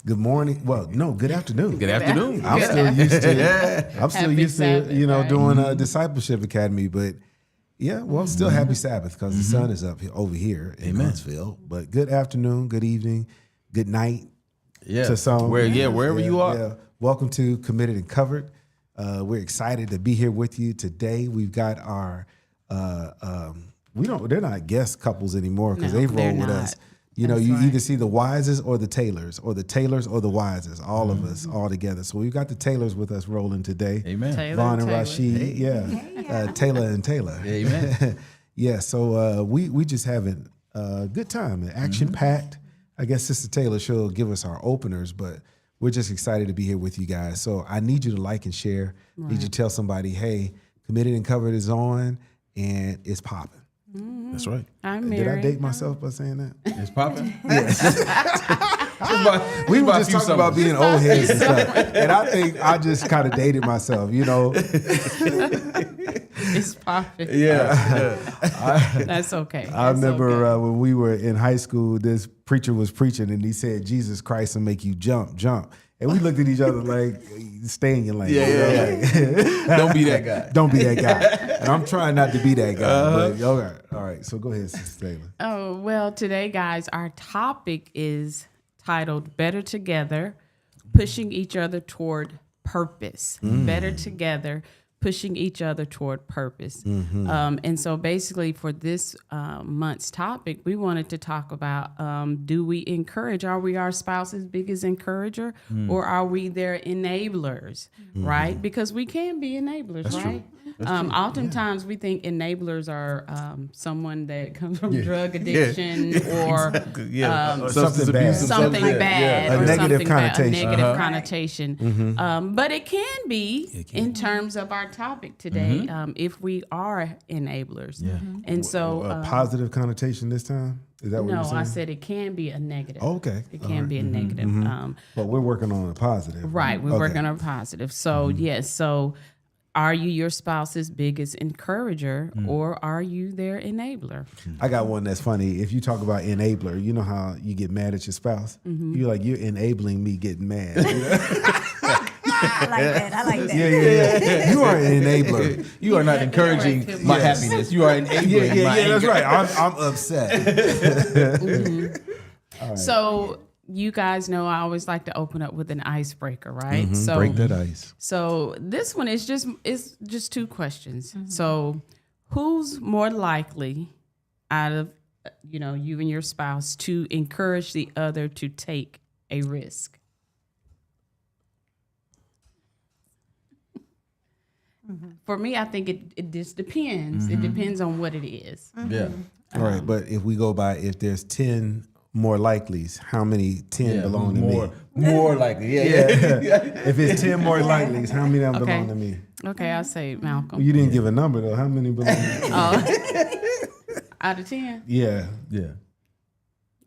Good morning. Well, no, good afternoon. Good afternoon. I'm still used to. I'm still Happy used to, Sabbath, right? doing a discipleship academy. But yeah, well, still happy Sabbath because the sun is up over here in Huntsville. But good afternoon, good evening, good night to some. Wherever you are. Yeah. Welcome to Committed and Covered. We're excited to be here with you today. We've got our. They're not guest couples anymore because No, they've they're rolled with not. us. You know, That's you right. either see the Wisest or the Taylors, or the Taylors or the Wisest, all of us all together. So we've got the Taylors with us rolling today. Amen. Taylor Vaughn and Taylor. Rashid, Taylor and Taylor. Amen. Yeah, so we just having a good time, action packed. I guess Sister Taylor, she'll give us our openers, but we're just excited to be here with you guys. So I need you to like and share. Need you to tell somebody, hey, Committed and Covered is on and it's popping. That's right. I'm Did married. I date myself by saying that? It's popping. We were just talking about being old heads and stuff, and I think I just kind of dated myself, It's popping. Yeah. That's okay. I remember when we were in high school, this preacher was preaching, and he said, "Jesus Christ will make you jump, jump." And we looked at each other like, "Stay in your lane." Don't be that guy. Don't be that guy. And I'm trying not to be that guy. But all right. So go ahead, Sister Taylor. Oh, well, today, guys, our topic is titled Better Together, Pushing Each Other Toward Purpose. Better Together, Pushing Each Other Toward Purpose. And so basically for this month's topic, we wanted to talk about, do we encourage, are we our spouse's biggest encourager or are we their enablers, right? Because we can be enablers, right? Oftentimes we think enablers are someone that comes from drug addiction or Substance abuse. something bad A or negative something bad, a connotation. negative connotation. But it can be in terms of our topic today if we are enablers. And so A positive connotation this time? Is that what no, you're saying? I said it can be a negative. Oh, okay. It can be a negative. But we're working on a positive. Right. We're Okay. working on a positive. So yes. So are you your spouse's biggest encourager or are you their enabler? I got one that's funny. If you talk about enabler, you know how you get mad at your spouse? You're like, you're enabling me getting mad. I like that. Yeah. You are an enabler. You are not encouraging my Yes. happiness. You are enabling my That's anger. right. I'm upset. So you guys know I always like to open up with an icebreaker, right? So Break that ice. So this one is just two questions. So who's more likely out of you and your spouse to encourage the other to take a risk? For me, I think it just depends. It depends on what it is. Yeah. All right. But if we go by, if there's 10 more likelies, how many 10 belong to me? More likely. Yeah. If it's 10 more likelies, how many of them Okay. belong to me? Okay, I'll say Malcolm. You didn't give a number, though. How many belong to me? Out of 10? Yeah. Yeah.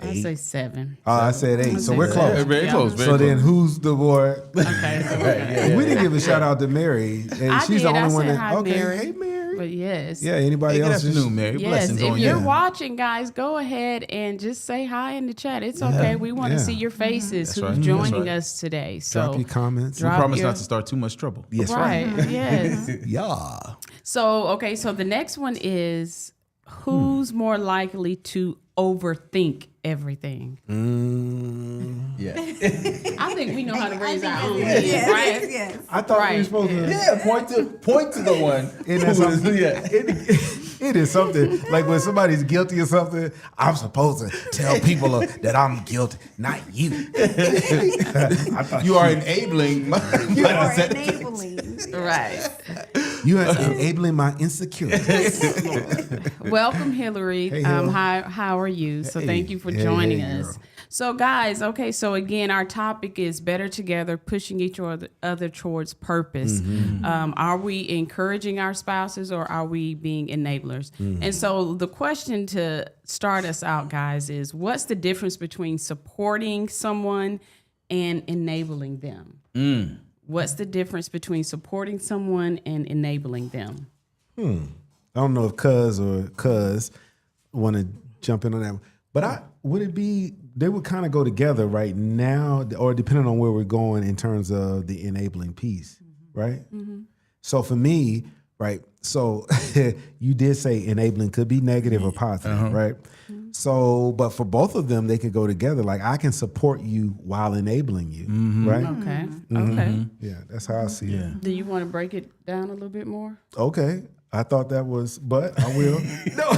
I say 7. I said 8. So say we're close. seven. Very Yeah. close. Very So close. then who's the boy? Okay. So We didn't give a shout out to Mary. And I she's did. the I only one said that, hi, okay, Mary. hey, Mary. But yes. Yeah, anybody Hey, good else? afternoon, Mary. Yes, Blessings if on you're you. watching, guys, go ahead and just say hi in the chat. It's okay. We want to Yeah. see your faces That's who's right. joining That's right. us today. So Drop your comments. drop Promise your- not to start too much trouble. Yes, right. Yes. Yeah. So, okay. So the next one is who's more likely to overthink everything? Yeah. I think we know how to raise our own Yes, hands, right? yes. I thought we were Right. supposed to. Yeah, point to the one. Isn't that who is- something? yeah. It is something like when somebody's guilty of something, I'm supposed to tell people that I'm guilty, not you. I thought You are enabling my You are enabling. Right. you are enabling my insecurities. Welcome, Hillary. Hey, Hill. How are you? So Hey. thank you for Hey, joining hey, us. girl. So guys, okay, so again, our topic is better together, pushing each other towards purpose. Are we encouraging our spouses or are we being enablers? And so the question to start us out, guys, is what's the difference between supporting someone and enabling them? What's the difference between supporting someone and enabling them? I don't know if Cuz or Cuz want to jump in on that one. But would it be, they would kind of go together right now, or depending on where we're going in terms of the enabling piece, right? So for me, right, so you did say enabling could be negative or positive, right? So, but for both of them, they could go together. Like I can support you while enabling you, right? Okay. Okay. Yeah, that's how I see it. Do you want to break it down a little bit more? Okay. I thought that was, but I will. No.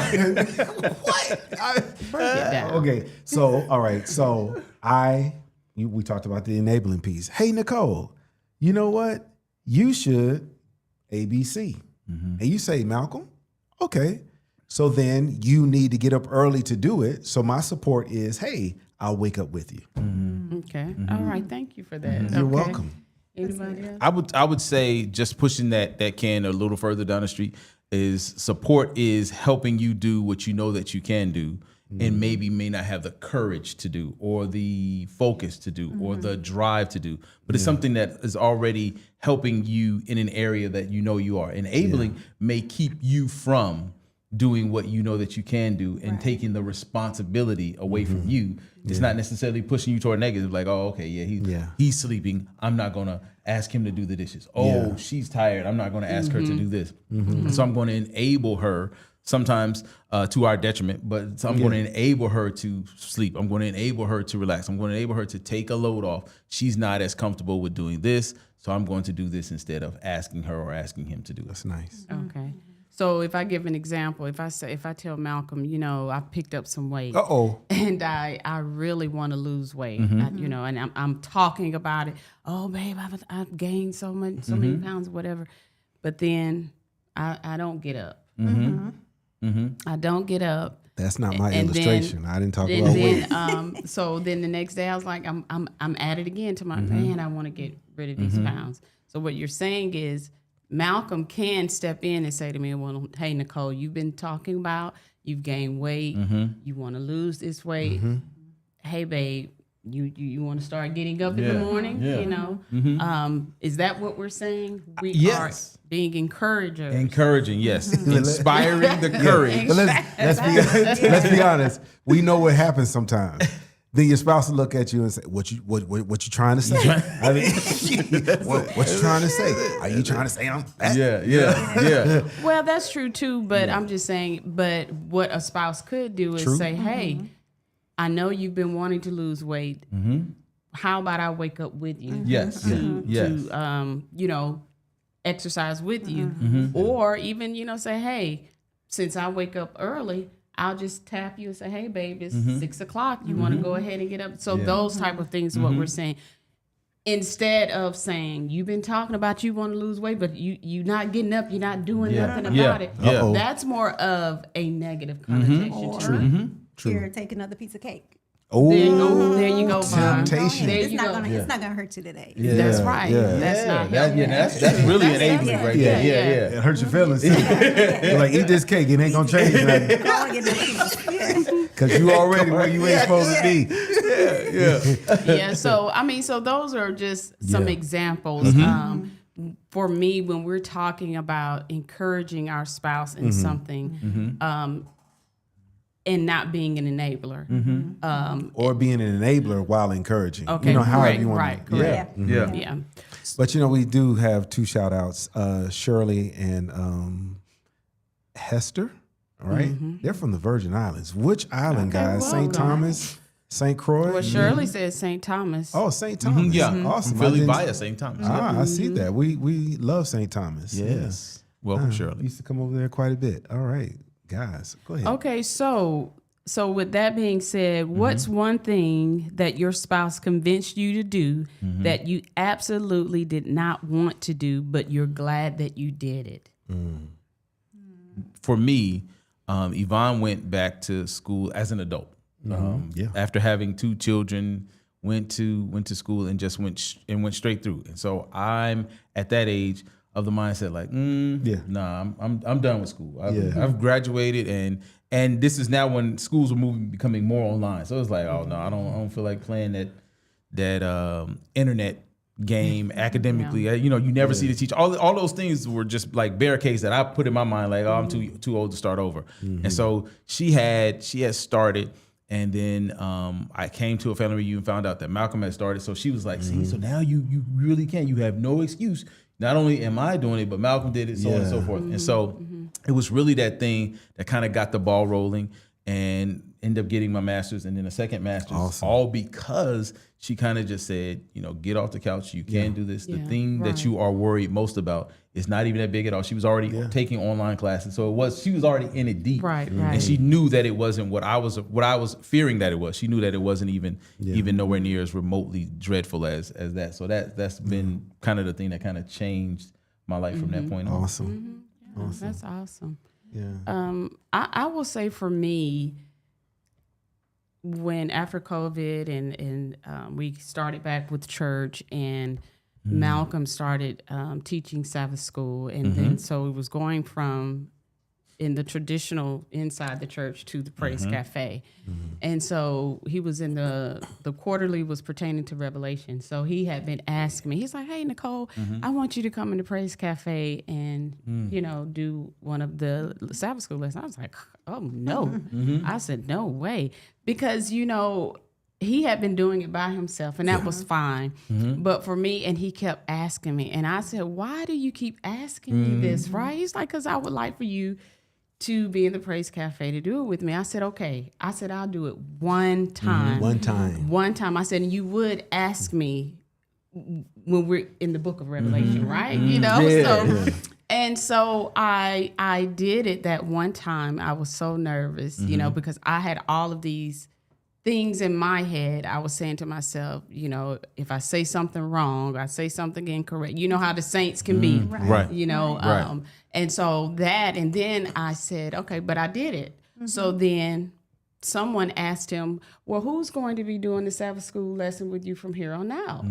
What? Break it down. Okay. So, all right. So we talked about the enabling piece. Hey, Nicole, you know what? You should ABC. And you say, Malcolm, okay. So then you need to get up early to do it. So my support is, hey, I'll wake up with you. Okay. All right. Thank you for that. You're Okay. welcome. Anybody else? I would say just pushing that can a little further down the street is support is helping you do what you know that you can do and maybe may not have the courage to do or the focus to do or the drive to do, but it's something that is already helping you in an area that you know you are. Enabling may keep you from doing what you know that you can do and taking the responsibility away from you. It's not necessarily pushing you toward negative, like, oh, okay, he's sleeping. I'm not gonna ask him to do the dishes. Oh, she's tired. I'm not gonna ask her to do this. So I'm gonna enable her sometimes to our detriment, but I'm gonna enable her to sleep. I'm gonna enable her to relax. I'm gonna enable her to take a load off. She's not as comfortable with doing this, so I'm going to do this instead of asking her or asking him to do it. That's nice. Okay. So if I give an example, if I tell Malcolm, you know, I picked up some weight and I really want to lose weight, you know, and I'm talking about it. Oh, babe, I've gained so many pounds, whatever. But then I don't get up. I don't get up. That's not my And illustration. I didn't talk And about weight. then, so then the next day I was like, I'm at it again to my man. I want to get rid of these pounds. So what you're saying is Malcolm can step in and say to me, well, hey, Nicole, you've been talking about you've gained weight. You want to lose this weight. Hey, babe, you want to start getting up in the morning, you know? Is that what we're saying? We Yes. are being encouragers. Encouraging, yes. Inspiring the courage. But let's be honest. We know what happens sometimes. Then your spouse will look at you and say, "What you trying to say?" I mean, what you trying to say? Are you trying to say I'm fat? Yeah. Well, that's true too, but I'm just saying, but what a spouse could do is say, hey, I know you've been wanting to lose weight. How about I wake up with you? Yes. To you know, exercise with you. Or even, you know, say, hey, since I wake up early, I'll just tap you and say, hey, babe, it's 6 o'clock. You want to go ahead and get up? So those type of things are what we're saying. Instead of saying, you've been talking about you want to lose weight, but you not getting up, you're not doing nothing about it. Uh-oh. That's more of a negative connotation. Or here, take another piece of cake. Oh, There you go, Vaughn. temptation. There It's you not go. gonna it's not gonna hurt you today. That's right. That's not healthy. That's really enabling right there. Yeah. It hurts your feelings. Too. You're like, eat this cake, it ain't gonna change nothing. All get no peace. Yeah. because you already where you ain't supposed to be. Yeah. So I mean, so those are just some Yeah. examples. For me, when we're talking about encouraging our spouse in something, and not being an enabler. Or being an enabler while encouraging. Okay, You know, however correct, you want right, to. correct. Yeah. Yeah. But you know, we do have 2 shout outs, Shirley and Hester. All right. They're from the Virgin Islands. Which island, Okay, guys? well St. done. Thomas, St. Croix? Well, Shirley says St. Thomas. Oh, St. Thomas. Yeah. Awesome. From Philly I didn't- via St. Thomas. I see that. We love St. Thomas. Yes. Welcome, Yeah. Shirley. Used to come over there quite a bit. All right, guys, go ahead. Okay, so with that being said, what's one thing that your spouse convinced you to do that you absolutely did not want to do, but you're glad that you did it? For me, Yvonne went back to school as an adult. Yeah. After having 2 children, went to school and just went straight through. And so I'm at that age of the mindset like, nah, I'm done with school. I've graduated, and this is now when schools are becoming more online. So it's like, oh no, I don't feel like playing that internet game academically. You know, you never see the teacher. All those things were just like barricades that I put in my mind, like, oh, I'm too old to start over. And so she had started. And then I came to a family reunion, found out that Malcolm had started. So she was like, see, so now you really can. You have no excuse. Not only am I doing it, but Malcolm did it, so on and so forth. And so it was really that thing that kind of got the ball rolling and ended up getting my master's and then a second master's, all because she kind of just said, you know, get off the couch. You can do this. The thing that you are worried most about is not even that big at all. She was already taking online classes. So she was already in it deep. Right. And she knew that it wasn't what I was fearing that it was. She knew that it wasn't even nowhere near as remotely dreadful as that. So that's been kind of the thing that kind of changed my life from that point on. Awesome. That's awesome. Yeah. I will say for me, when after COVID and we started back with church and Malcolm started teaching Sabbath school, and then so it was going from in the traditional inside the church to the Praise Cafe. And so he was in the quarterly was pertaining to Revelation. So he had been asking me, he's like, hey, Nicole, I want you to come in the Praise Cafe and, you know, do one of the Sabbath school lessons. I was like, oh, no. I said, no way. Because, you know, he had been doing it by himself, and that was fine. But for me, and he kept asking me, and I said, why do you keep asking me this, right? He's like, because I would like for you to be in the Praise Cafe to do it with me. I said, okay. I said, I'll do it one time. One time. One time. I said, and you would ask me when we're in the book of Revelation, right? You know? And so I did it that one time. I was so nervous, you know, because I had all of these things in my head. I was saying to myself, you know, if I say something wrong, I say something incorrect. You know how the saints can be, Right. you know? Right. And so that, and then I said, okay, but I did it. So then someone asked him, well, who's going to be doing the Sabbath school lesson with you from here on out?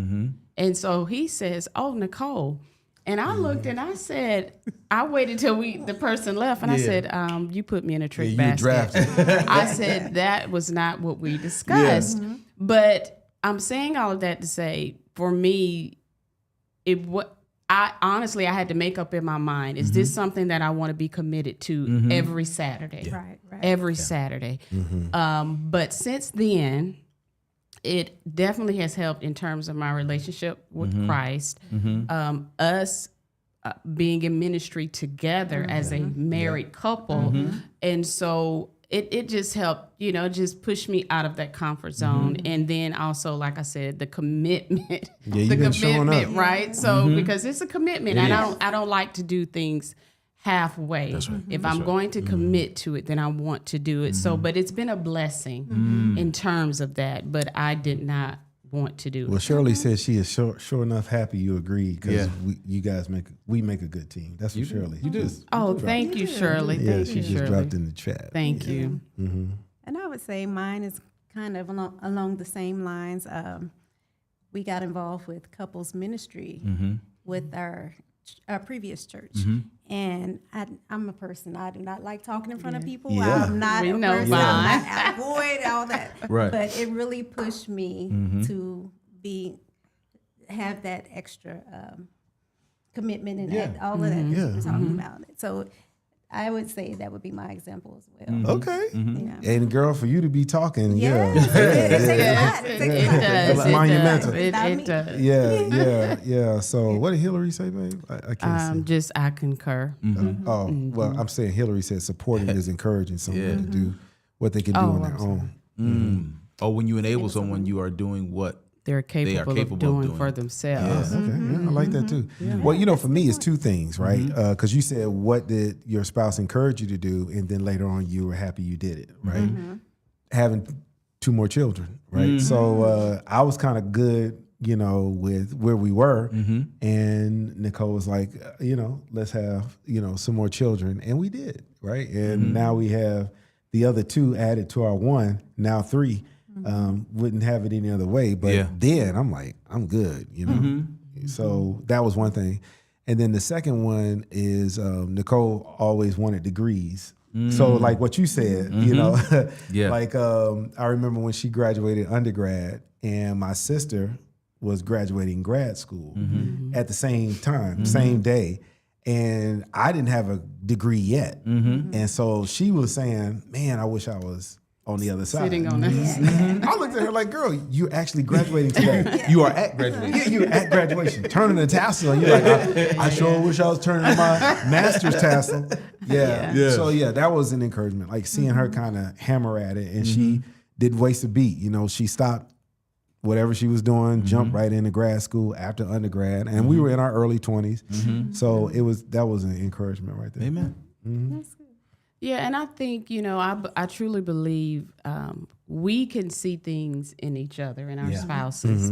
And so he says, oh, Nicole. And I looked and I said, I waited till the person left, and I said, you put me in a trick basket. drafted. I said, that was not what we discussed. But I'm saying all of that to say, for me, I honestly had to make up in my mind, is this something that I want to be committed to every Saturday? Right. Every Saturday. But since then, it definitely has helped in terms of my relationship with Christ, us being in ministry together as a married couple. And so it just helped, you know, just push me out of that comfort zone. And then also, like I said, the commitment, you've been showing up. right? So because it's a commitment, and I don't like to do things halfway. That's right. If I'm going to commit to it, then I want to do it. So, but it's been a blessing in terms of that, but I did not want to do it. Well, Shirley says she is sure enough happy you agree, because you guys make a good team. That's for Shirley. You do. Oh, thank you, Shirley. Yeah, Thank she you, just Shirley. dropped in the chat. Thank you. And I would say mine is kind of along the same lines. We got involved with couples ministry with our previous church. And I'm a person, I do not like talking in front of people. Yeah. I'm not We a know person, why. I avoid all that. Right. But it really pushed me to have that extra commitment and all of that that we're talking about. So I would say that would be my example as well. Okay. Yeah. And girl, for you to be talking, Yes, it takes a lot. It takes a lot. does. That's monumental. It does. Yeah. So what did Hillary say, babe? I can't see. Just I concur. Oh, well, I'm saying Hillary said supporting is encouraging someone to do what they can do on their own. Or when you enable someone, you are doing what They're capable of doing for themselves. Okay, I like that too. Well, for me, it's two things, right? Because you said, what did your spouse encourage you to do? And then later on, you were happy you did it, right? Having 2 more children, right? So I was kind of good, with where we were. And Nicole was like, let's have, some more children. And we did, right? And now we have the other 2 added to our 1, now 3. Wouldn't have it any other way, but then I'm like, I'm good, So that was one thing. And then the second one is Nicole always wanted degrees. So like what you said, like I remember when she graduated undergrad and my sister was graduating grad school at the same time, same day. And I didn't have a degree yet. And so she was saying, man, I wish I was on the other side. Sitting on it. I looked at her like, girl, you're actually graduating today. You are at graduation. Yeah, you're at graduation, turning the tassel. And you're like, I sure wish I was turning my master's tassel. Yeah. So that was an encouragement. Like seeing her kind of hammer at it, and she didn't waste a beat. She stopped whatever she was doing, jumped right into grad school after undergrad, and we were in our early 20s. So that was an encouragement right there. Amen. That's good. Yeah, and I think, I truly believe we can see things in each other and our spouses,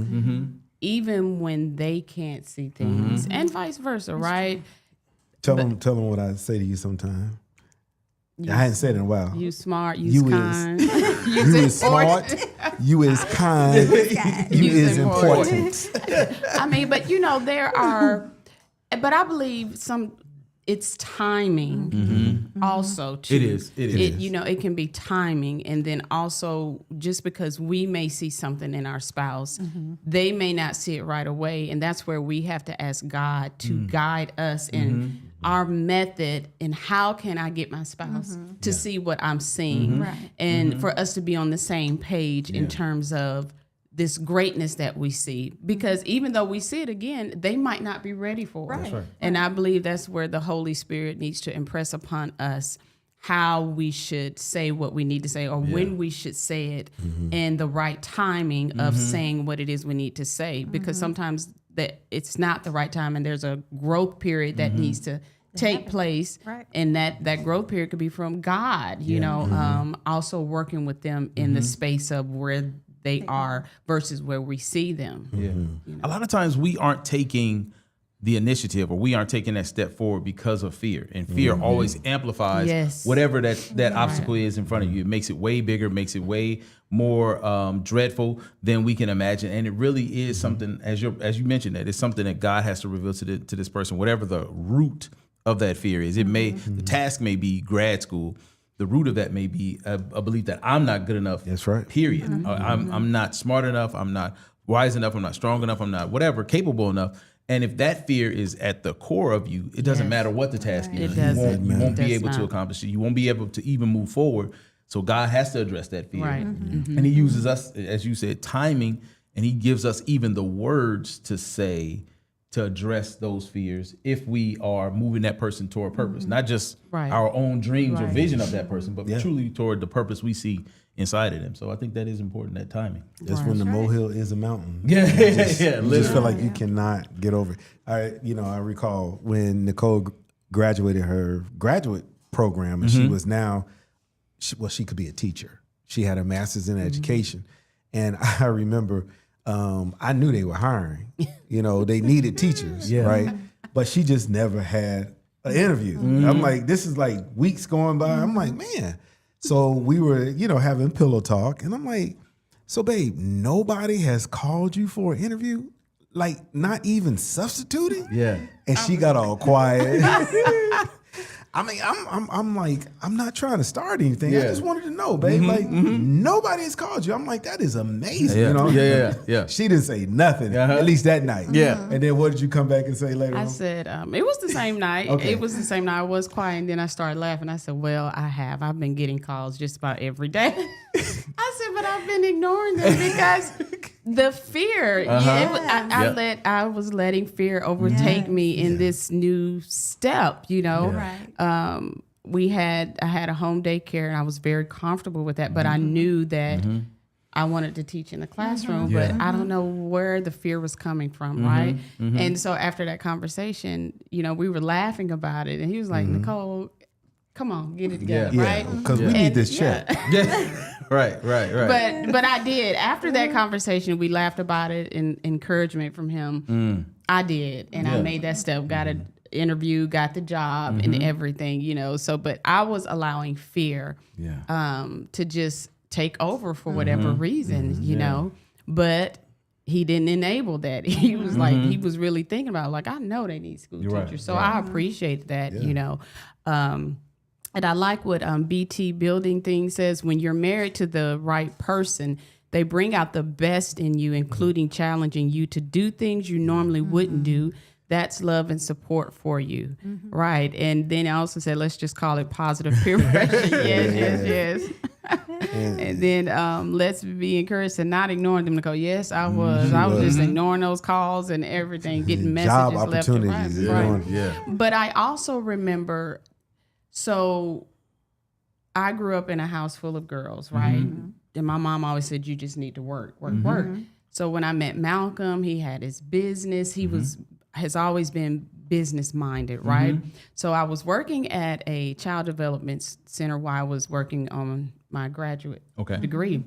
even when they can't see things, and vice versa, right? Tell them what I say to you sometime. I hadn't said it in a while. You smart, You kind. You is smart. You is kind. You is important. I mean, but there are, but I believe it's timing also too. It is. It can be timing, and then also just because we may see something in our spouse, they may not see it right away, and that's where we have to ask God to guide us in our method and how can I get my spouse to see what I'm seeing, Right. and for us to be on the same page in terms of this greatness that we see, because even though we see it again, they might not be ready for it. That's right. And I believe that's where the Holy Spirit needs to impress upon us how we should say what we need to say, or when we should say it, and the right timing of saying what it is we need to say, because sometimes that it's not the right time, and there's a growth period that needs to take place, Right. and that growth period could be from God, also working with them in the space of where they are versus where we see them. A lot of times we aren't taking the initiative, or we aren't taking that step forward because of fear, and fear always amplifies whatever that obstacle is in front of you. It makes it way bigger, makes it way more dreadful than we can imagine, and it really is something, as you mentioned, that it's something that God has to reveal to this person, whatever the root of that fear is. It may the task may be grad school. The root of that may be a belief that I'm not good enough. That's right. Period. I'm not smart enough. I'm not wise enough. I'm not strong enough. I'm not whatever, capable enough. And if that fear is at the core of you, it doesn't matter what the task is. It doesn't. You won't It be does able to not. accomplish it. You won't be able to even move forward. So God has to address that fear. Right. And he uses us, as you said, timing, and he gives us even the words to say to address those fears if we are moving that person toward purpose, not just Right. our own dreams or Right. vision of that person, but truly toward the purpose we see inside of them. So I think that is important, that timing. That's when the molehill is a mountain. Yeah, You just feel like you cannot get over it. I recall when Nicole graduated her graduate program, and she was now, she could be a teacher. She had a master's in education. And I remember, I knew they were hiring. They needed teachers, right? But she just never had an interview. I'm like, this is like weeks going by. I'm like, man. So we were, having pillow talk, and I'm like, so babe, nobody has called you for an interview? like not even substituting. Yeah. And she got all quiet. I mean, I'm like, I'm not trying to start anything. I Yeah. just wanted to know, babe. Like, nobody has called you. I'm like, that is amazing. Yeah. You know? Yeah. She didn't say nothing, at least that night. Yeah. And then what did you come back and say later I on? said, it was the same night. Okay. It was the same night. I was quiet, and then I started laughing. I said, well, I've been getting calls just about every day. I said, but I've been ignoring them because the fear. I was letting fear overtake me in this new step, you know. Right. I had a home daycare, and I was very comfortable with that, but I knew that I wanted to teach in the classroom, but I don't know where the fear was coming from, right? And so after that conversation, you know, we were laughing about it, and he was like, Nicole, come on, get it together, right? Because we need this check. Yeah. Right. But I did. After that conversation, we laughed about it and encouragement from him. I did, and I made that step, got an interview, got the job, and everything, you know. So, but I was allowing fear to just take over for whatever reason, you know. But he didn't enable that. He was like, he was really thinking about, like, I know they need school teachers. So I appreciate that, you know. And I like what BT Building Thing says, when you're married to the right person, they bring out the best in you, including challenging you to do things you normally wouldn't do. That's love and support for you, right? And then I also said, let's just call it positive peer pressure. Yes. And then let's be encouraged to not ignoring them. To go, yes, I was just ignoring those calls and everything, getting messages Job left and right. opportunities. Yeah. But I also remember, so I grew up in a house full of girls, right? And my mom always said, you just need to work. So when I met Malcolm, he had his business. He has always been business minded, right? So I was working at a child development center while I was working on my graduate degree.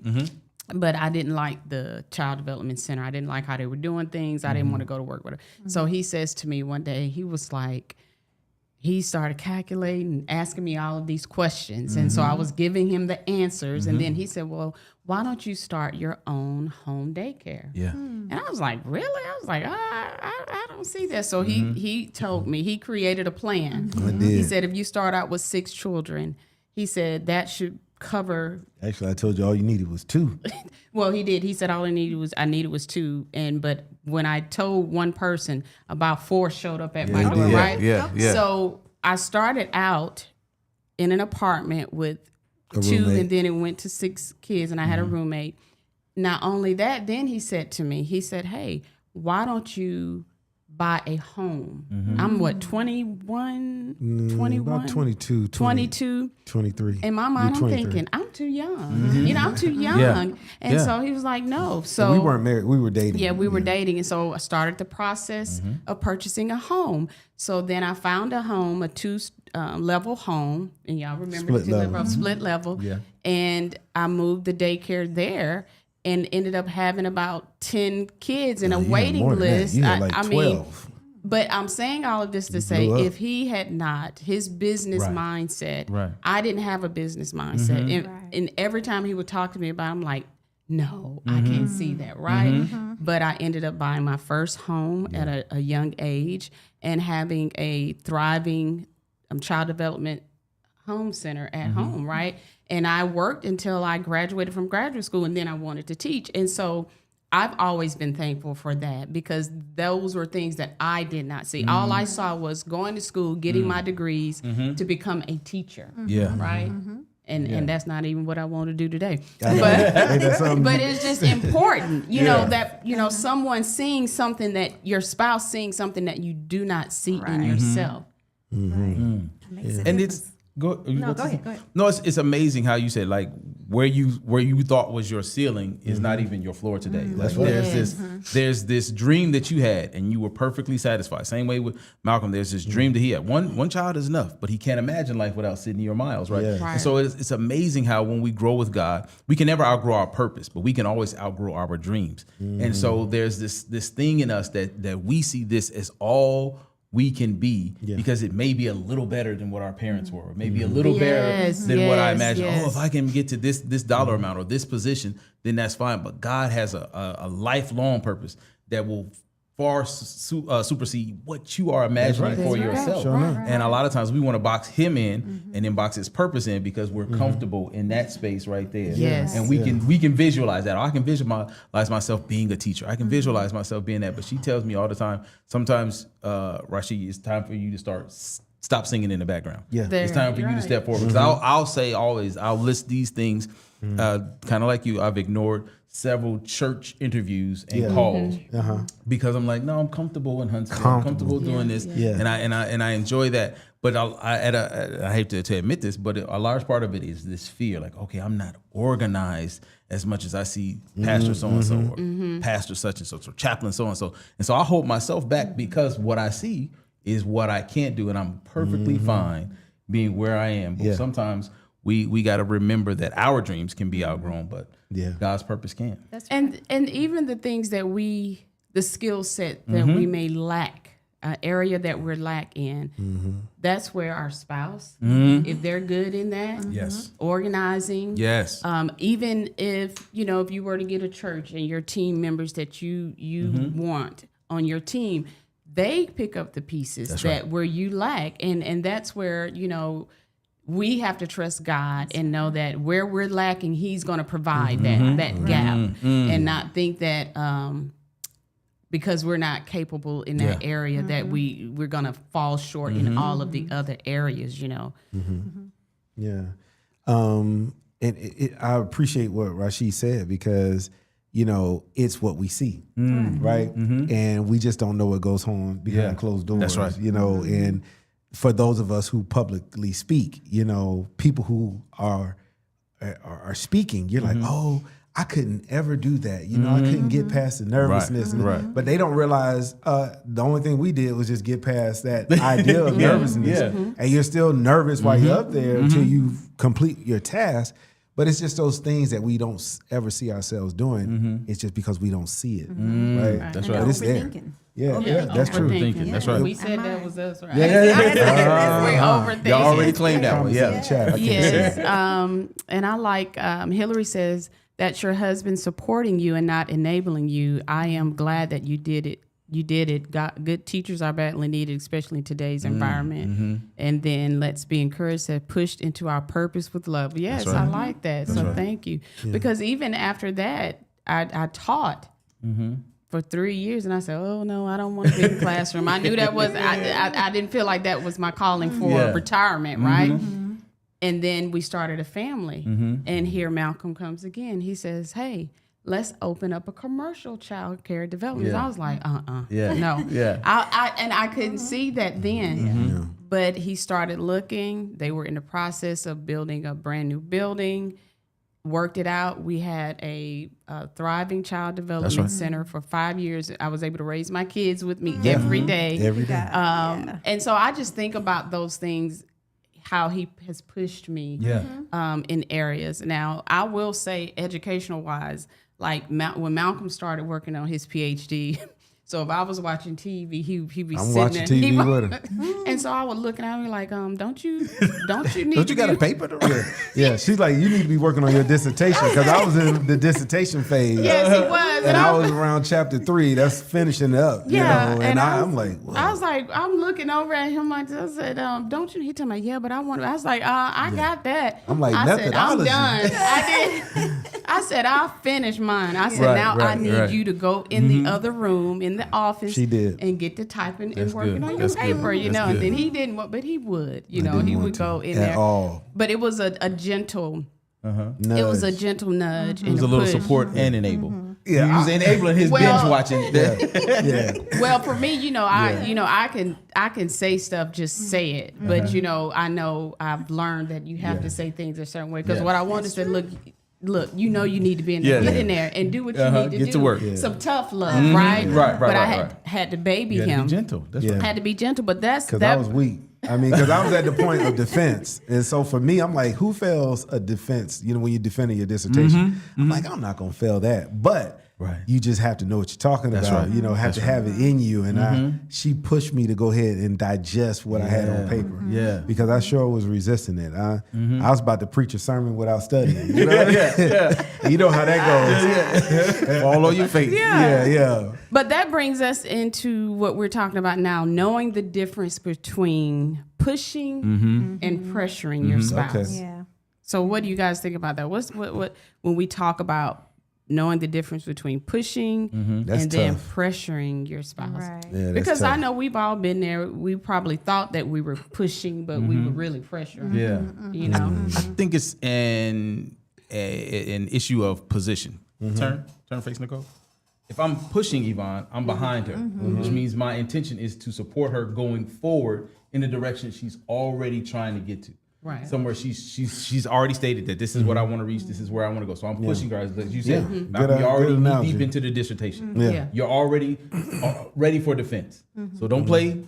But I didn't like the child development center. I didn't like how they were doing things. I didn't want to go to work with her. So he says to me one day, he was like, he started calculating, asking me all of these questions. And so I was giving him the answers. And then he said, well, why don't you start your own home daycare? Yeah. And I was like, really? I was like, I don't see that. So he told me, he created a plan. He said, if you start out with 6 children, he said that should cover. Actually, I told you all you needed was 2. Well, he did. He said all I needed was 2. But when I told one person, about 4 showed up at my door, right? Yeah. So I started out in an apartment with A 2, roommate. and then it went to 6 kids, and I had a roommate. Not only that, then he said to me, he said, hey, why don't you buy a home? I'm what, 21? About 22, 22. 23. In my mind, I'm 23. thinking, I'm too young. You know, I'm too young. And so he was like, no. So we weren't married. We were dating. yeah, we were dating. And so I started the process of purchasing a home. So then I found a home, a 2-level home. And y'all remember split level. Yeah. And I moved the daycare there and ended up having about 10 kids in a waiting list. You had like 12. I mean, but I'm saying all of this to say, blew up. if he had not, his business mindset, Right. I didn't have a business mindset. And every time he would talk to me about it, I'm like, no, I can't see that, right? But I ended up buying my first home at a young age and having a thriving child development home center at home, right? And I worked until I graduated from graduate school, and then I wanted to teach. And so I've always been thankful for that, because those were things that I did not see. All I saw was going to school, getting my degrees to become a teacher, right? And that's not even what I want to do today. But it's just important, you know, that, you know, someone seeing something that your spouse seeing something that you do not see in yourself. And it's go ahead. No, it's amazing how you said, like, where you thought was your ceiling is not even your floor today. Like, there's this dream that you had and you were perfectly satisfied. Same way with Malcolm, there's this dream that he had. One child is enough, but he can't imagine life without Sydney or Miles, right? Yeah. And so it's amazing how when we grow with God, we can never outgrow our purpose, but we can always outgrow our dreams. And so there's this thing in us that we see this as all we can be, because it may be a little better than what our parents were, maybe a little better than what I imagined. Oh, if I can get to this dollar amount or this position, then that's fine. But God has a lifelong purpose that will far supersede what you are imagining for yourself. Sure enough. And a lot of times we want to box him in and then box his purpose in because we're comfortable in that space right there. Yes. And we can visualize that. I can visualize myself being a teacher. I can visualize myself being that. But she tells me all the time, sometimes, Rashid, it's time for you to stop singing in the background. Yeah. It's time for you to step forward. Because I'll say always, I'll list these things, kind of like you, I've ignored several church interviews and calls because I'm like, no, I'm comfortable in Huntsville. I'm comfortable doing this, and I enjoy that. But I hate to admit this, but a large part of it is this fear, like, okay, I'm not organized as much as I see Pastor so and so or Pastor such and such or Chaplain so and so, and so I hold myself back because what I see is what I can't do, and I'm perfectly fine being where I am. But sometimes we got to remember that our dreams can be outgrown, but God's purpose can't. And even the things that the skill set that we may lack, area that we're lack in, that's where our spouse, if they're good in that, Yes. organizing, Yes. even if you were to get a church and your team members that you want on your team, they pick up the pieces where you lack, and that's where we have to trust God and know that where we're lacking, He's going to provide that gap, and not think that because we're not capable in that area that we're going to fall short in all of the other areas. Yeah. And I appreciate what Rashid said because, it's what we see, right? And we just don't know what goes on behind closed doors. That's right. And for those of us who publicly speak, people who are speaking, you're like, oh, I couldn't ever do that. I couldn't get past the nervousness. Right. But they don't realize the only thing we did was just get past that idea of nervousness. And you're still nervous while you're up there until you complete your task. But it's just those things that we don't ever see ourselves doing. It's just because we don't see it. Right? That's And right. But it's there. overthinking. Yeah, that's true. Overthinking. That's right. We said that was us, right? Yeah. We overthinking. Y'all already claimed that one. Comments in the chat. I can't see Yes. And I like Hillary says that's your husband supporting you and not enabling you. I am glad that you did it. Good teachers are badly needed, especially in today's environment. And then let's be encouraged that pushed into our purpose with love. Yes, I like that. So thank you. Because even after that, I taught for 3 years, and I said, "Oh no, I don't want to be in the classroom." I knew that was I didn't feel like that was my calling for retirement, right? And then we started a family, and here Malcolm comes again. He says, "Hey, let's open up a commercial child care development." I was like, no. I couldn't see that then. But he started looking. They were in the process of building a brand new building. Worked it out. We had a thriving child development center for 5 years. I was able to raise my kids with me every day. Every day. And so I just think about those things, how he has pushed me in areas. Now, I will say educational wise, like when Malcolm started working on his PhD, so if I was watching TV, he'd be I'm sitting watching there. TV with him. And so I would look and I'd be like, don't you need Don't you to got a paper to read? Yeah, she's like, you need to be working on your dissertation because I was in the dissertation phase. Yes, he was. And I was around chapter 3. That's finishing up. Yeah, And I I'm like, whoa. I was like, I'm looking over at him like this. I said, don't you? He told me, yeah, but I want to. I was like, I got that. I'm like, I said, I'm methodology. done. I said, I'll finish mine. I said, now I need you to go in the other room, in the office. She did. And get to typing and working on your That's good. paper, That's And good. then he didn't, but he would, he didn't would want go to in at there. all. But it was a gentle, Nudge. it was a gentle nudge. It was a little support and enable. Yeah, He was enabling his Well- binge watching. Yeah. Well, for me, I can say stuff, just say it. But I know I've learned that you have to say things a certain way. Because what I want is to look, you need to be in there. Get in there and do what you need to Get do. to work. Some tough love, right? Right, But I right. had to baby You had to him. be gentle. That's Yeah. right. Had to be gentle, but that's Because that. I was weak. I mean, because I was at the point of defense. And so for me, I'm like, who fails a defense? When you're defending your dissertation. I'm like, I'm not going to fail that. But Right. You just have to know what you're talking That's about. right. You know, have to have it in you. And she pushed me to go ahead and digest what I had on paper. Yeah. Because I sure was resisting it. I was about to preach a sermon without studying. You know, you know how that goes. Fall on your face. Yeah. But that brings us into what we're talking about now, knowing the difference between pushing and pressuring your spouse. Okay. Yeah. So what do you guys think about that? What when we talk about knowing the difference between pushing That's and then tough. pressuring your spouse? Right. Yeah, that's Because tough. I know we've all been there. We probably thought that we were pushing, but we were really pressuring. Yeah. You know? I think it's an issue of position. Turn face, Nicole. If I'm pushing Yvonne, I'm behind her, which means my intention is to support her going forward in the direction she's already trying to get to. Right. Somewhere she's already stated that this is what I want to reach, this is where I want to go. So I'm pushing her, as you said. Now Good- you're already good knee analogy. deep into the dissertation. Yeah. You're already ready for defense. So don't play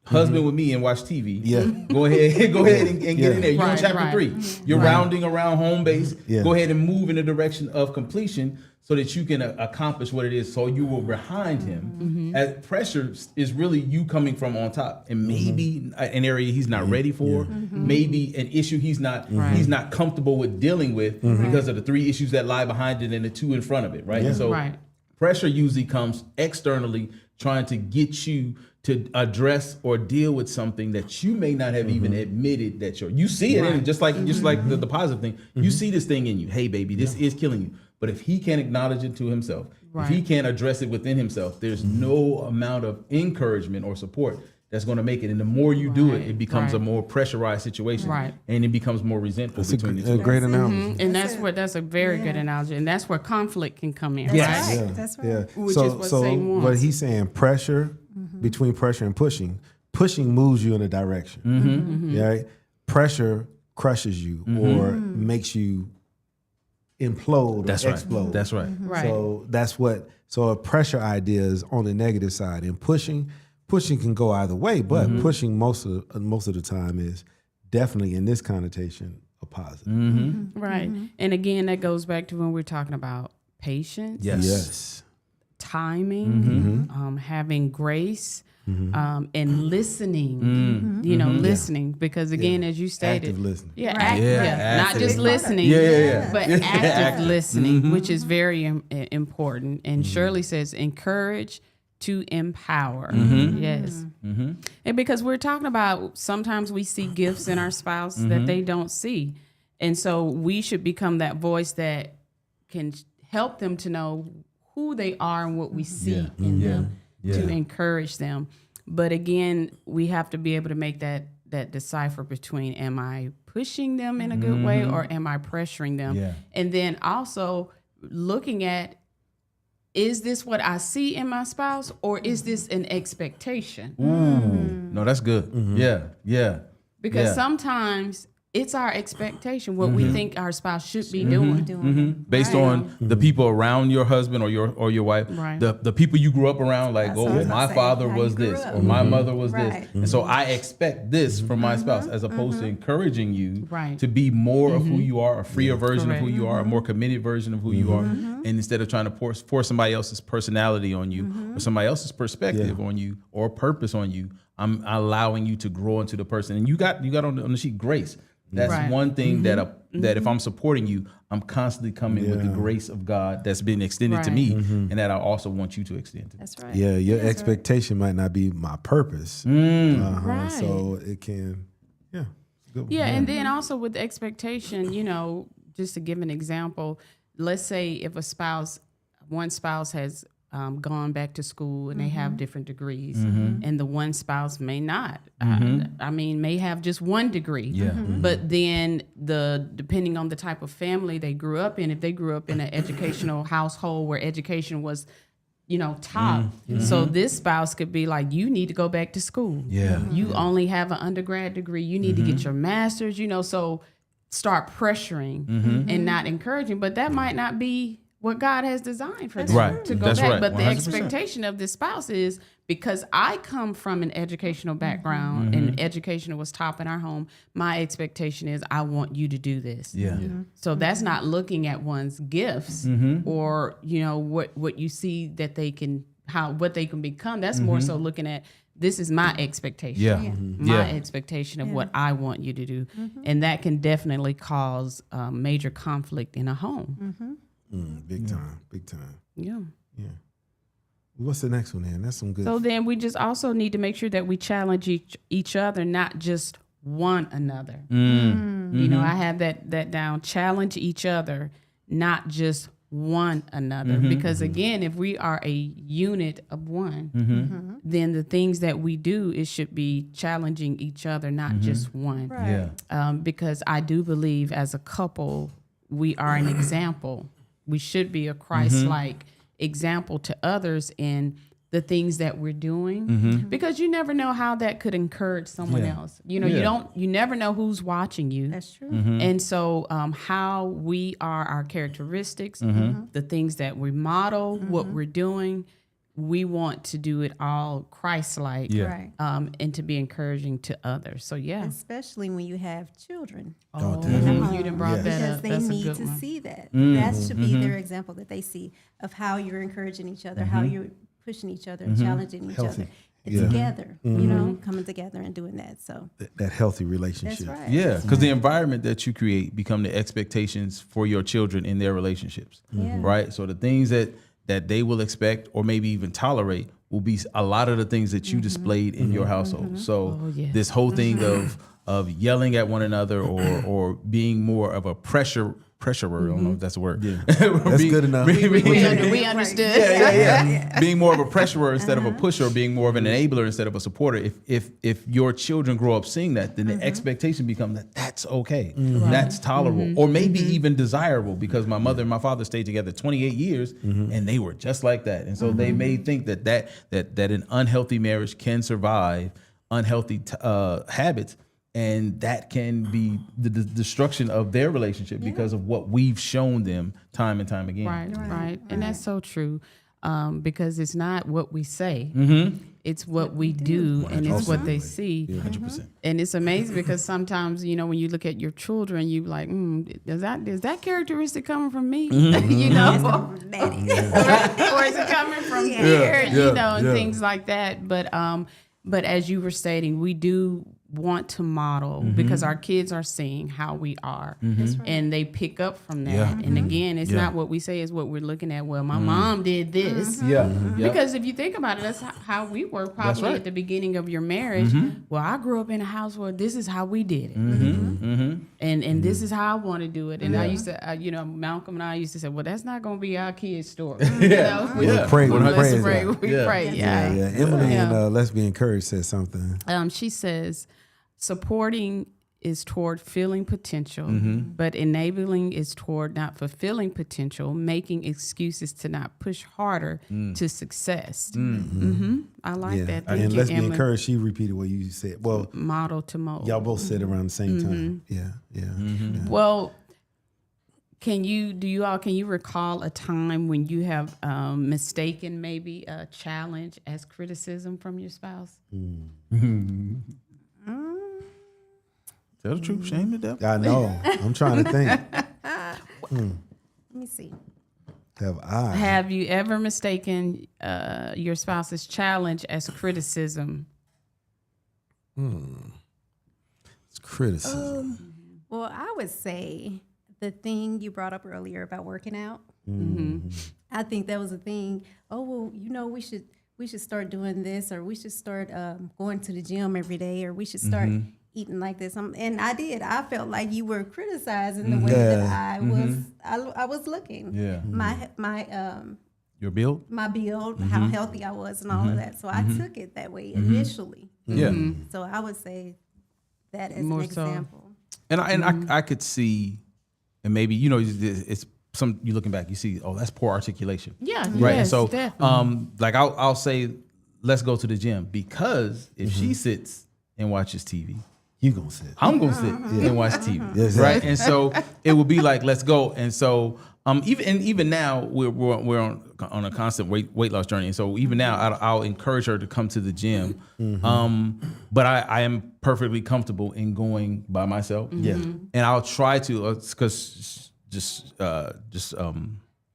husband with me and watch TV. Yeah. Go ahead and get in there. You're on Right, chapter right. 3. You're rounding around home base. Yeah. Go ahead and move in the direction of completion so that you can accomplish what it is. So you were behind him. As pressure is really you coming from on top, and maybe an area he's not ready for, maybe an issue he's not comfortable with dealing with because of the 3 issues that lie behind it and the 2 in front of it, right? And so Right. pressure usually comes externally, trying to get you to address or deal with something that you may not have even admitted that you see it in, just like the positive thing. You see this thing in you. Hey, baby, this is killing you. But if he can't acknowledge it to himself, if he can't address it within himself, there's no amount of encouragement or support that's going to make it. And the more you do it, it becomes a more pressurized situation, Right. and it becomes more resentful between the two. A great analogy. And that's a very good analogy. And that's where conflict can come in. Yes. Right? Right. That's right. Yeah. Which so, is what so Satan wants. what he's saying, pressure between pressure and pushing. Pushing moves you in a direction. Right? Pressure crushes you or makes you implode That's or right. explode. That's right. Right. So a pressure idea is on the negative side, and pushing can go either way, but pushing most of the time is definitely in this connotation a positive. Right. And again, that goes back to when we're talking about patience, Yes. timing, having grace, and listening. You know, listening, because again, as you stated, Active listening. Not active. just listening, but active listening, which is very important. And Shirley says, encourage to empower. Yes. And because we're talking about, sometimes we see gifts in our spouse that they don't see. And so we should become that voice that can help them to know who they are and what we see in them to encourage them. But again, we have to be able to make that decipher between, am I pushing them in a good way or am I pressuring them? Yeah. And then also looking at, is this what I see in my spouse, or is this an expectation? No, that's good. Yeah. Because sometimes it's our expectation, what we think our spouse should be doing. Based on the people around your husband or your wife, Right. the people you grew up around, like, That's what I was my gonna say, father how was you grew this, up. or my mother was Right. this, and so I expect this from my spouse, as opposed to encouraging you Right. to be more of who you are, a freer version Correct. of who you are, a more committed version of who you are, and instead of trying to force somebody else's personality on you or somebody else's perspective on you or purpose on you, I'm allowing you to grow into the person. And you got on the sheet grace. That's Right. one thing that if I'm supporting you, I'm constantly coming with the grace of God that's been extended to Right. me, and that I also want you to extend to. That's right. Yeah, your expectation might not be my purpose. Right. So it can, it's a good one. Yeah, and then also with expectation, just to give an example, let's say if one spouse has gone back to school and they have different degrees, and the one spouse may not. May have just one degree. Yeah. But then depending on the type of family they grew up in, if they grew up in an educational household where education was, top, so this spouse could be like, you need to go back to school. Yeah. You only have an undergrad degree. You need to get your master's, so start pressuring and not encouraging. But that might not be what God has designed for them Right. to go That's back. right. But the 100%. expectation of the spouse is, because I come from an educational background and education was top in our home, my expectation is I want you to do this. Yeah. So that's not looking at one's gifts or, what you see that they can, what they can become. That's more so looking at, this is my expectation. Yeah. My expectation of what I want you to do. And that can definitely cause major conflict in a home. Big time. Big time. Yeah. Yeah. What's the next one, then? That's some good. So then we just also need to make sure that we challenge each other, not just one another. I have that down. Challenge each other, not just one another. Because again, if we are a unit of one, then the things that we do, it should be challenging each other, not just one. Right. Yeah. Because I do believe as a couple, we are an example. We should be a Christ-like example to others in the things that we're doing, because you never know how that could encourage someone else. You never know who's watching you. That's true. And so how we are, our characteristics, the things that we model, what we're doing, we want to do it all Christ-like, Right. and to be encouraging to others. So Especially when you have children. You done brought that Because up. they That's a need good to one. see that. That should be their example that they see of how you're encouraging each other, how you're pushing each other, and challenging each Healthy. other. Yeah. Together, coming together and doing that. So that healthy relationship. that's right. Yeah, because the environment that you create become the expectations for your children in their relationships, Yeah. right? So the things that they will expect or maybe even tolerate will be a lot of the things that you displayed in your household. So this whole thing of yelling at one another or being more of a pressurer. I don't know if that's a word. Yeah. That's good enough. We understood. Yeah. Being more of a pressurer instead of a pusher, being more of an enabler instead of a supporter. If your children grow up seeing that, then the expectation becomes that that's okay, that's tolerable, or maybe even desirable, because my mother and my father stayed together 28 years and they were just like that. And so they may think that an unhealthy marriage can survive unhealthy habits. And that can be the destruction of their relationship because of what we've shown them time and time again. Right. And that's so true, because it's not what we say. It's what we do, and it's what they see. 100%. And it's amazing because sometimes, when you look at your children, you like, is that characteristic coming from me? Or is it coming from here? And things like that. But as you were stating, we do want to model because our kids are seeing how we are, and they pick up from that. Yeah. And again, it's not what we say, is what we're looking at. Well, my mom did this. Because if you think about it, that's how we were probably at the beginning of your marriage. Well, I grew up in a house where this is how we did it, and this is how I want to do it. And I used to, Malcolm and I used to say, well, that's not going to be our kids' story. We pray. Let's pray. that. We pray. Yeah. Emily and Let's Be Encouraged said something. She says, supporting is toward filling potential, but enabling is toward not fulfilling potential, making excuses to not push harder to success. I like that. Thank And you, Let's Be Emily. Encouraged, she repeated what you said. Well, Model to mold. y'all both said it around the same time. Yeah. Well, can you recall a time when you have mistaken maybe a challenge as criticism from your spouse? Tell the truth, shame the devil. I know. I'm trying to think. Let me see. Have you ever mistaken your spouse's challenge as criticism? It's criticism. Well, I would say the thing you brought up earlier about working out. I think that was a thing. Oh, well, we should start doing this, or we should start going to the gym every day, or we should start eating like this. And I did. I felt like you were criticizing the way that I was looking. Yeah. My Your build? my build, how healthy I was, and all of that. So I took it that way initially. Yeah. So I would say that as More an so. example. And I could see, and maybe it's some, you looking back, you see, oh, that's poor articulation. Yeah, Right. yes, And so definitely. like I'll say, let's go to the gym, because if she sits and watches TV You gonna sit. I'm gonna sit and watch TV, Yes, right? And so it would be like, let's go. And so even now we're on a constant weight loss journey. And so even now I'll encourage her to come to the gym. But I am perfectly comfortable in going by myself. Yeah. And I'll try to because